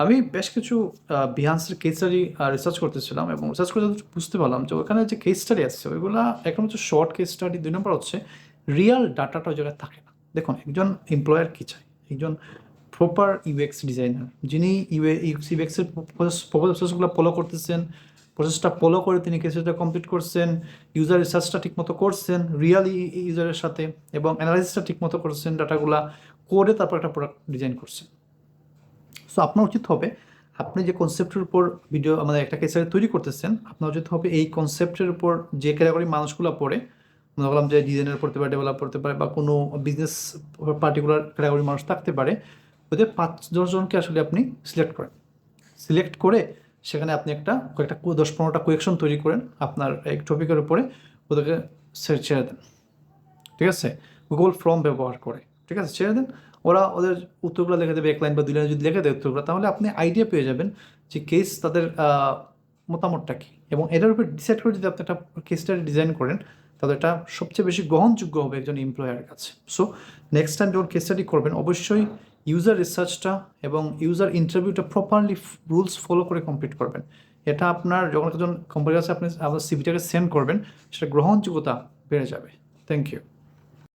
আমি বেশ কিছু বিহান্সের কেস স্টাডি রিসার্চ করতেছিলাম এবং রিসার্চ করে যতটুকু বুঝতে পারলাম যে ওখানে যে কেস স্টাডি আসছে ওইগুলো এখন হচ্ছে শর্ট কেস স্টাডি, 2 নম্বর হচ্ছে রিয়াল ডাটাটা ওই জায়গায় থাকে না। দেখুন, একজন এমপ্লয়ার কী চায়, একজন প্রপার ইউএক্স ডিজাইনার যিনি ইউএক্সের প্রসেসগুলো ফলো করতেছেন, প্রসেসটা ফলো করে তিনি কেসটা কমপ্লিট করছেন, ইউজার রিসার্চটা ঠিকমতো করছেন রিয়াল ইউজারের সাথে, এবং অ্যানালাইসিসটা ঠিকমতো করছেন, ডাটাগুলা করে তারপর একটা প্রোডাক্ট ডিজাইন করছেন। সো আপনার উচিত হবে, আপনি যে কনসেপ্টের উপর ভিডিও আমাদের একটা কেসারে তৈরি করতেছেন, আপনার উচিত হবে এই কনসেপ্টের উপর যে ক্যাটাগরি মানুষগুলো পড়ে, মনে করলাম যে ডিজাইনার পড়তে পারে, ডেভেলপ করতে পারে, বা কোনো বিজনেস পার্টিকুলার ক্যাটাগরি মানুষ থাকতে পারে, ওদের 5-10 জনকে আসলে আপনি সিলেক্ট করেন। সিলেক্ট করে সেখানে আপনি কয়েকটা 10-15টা কোয়েকশন তৈরি করেন আপনার এক টপিকের উপরে, ওদেরকে ছেড়ে দেন। ঠিক আছে, গুগল ফর্ম ব্যবহার করে, ঠিক আছে, ছেড়ে দেন। ওরা ওদের উত্তরগুলো লিখে দেবে, 1 লাইন বা 2 লাইন যদি লিখে দেয় উত্তরগুলো, তাহলে আপনি আইডিয়া পেয়ে যাবেন যে কেস তাদের মতামতটা কী, এবং এটার উপর ডিসাইড করে যদি আপনি একটা কেস স্টাডি ডিজাইন করেন, তাহলে এটা সবচেয়ে বেশি গ্রহণযোগ্য হবে একজন এমপ্লয়ারের কাছে। সো নেক্সট টাইম যখন কেস স্টাডি করবেন, অবশ্যই ইউজার রিসার্চটা এবং ইউজার ইন্টারভিউটা প্রপারলি রুলস ফলো করে কমপ্লিট করবেন। এটা আপনার যখন একজন কোম্পানির কাছে আপনি আপনার সিভিটাকে সেন্ড করবেন, সেটা গ্রহণযোগ্যতা বেড়ে যাবে। Thank you.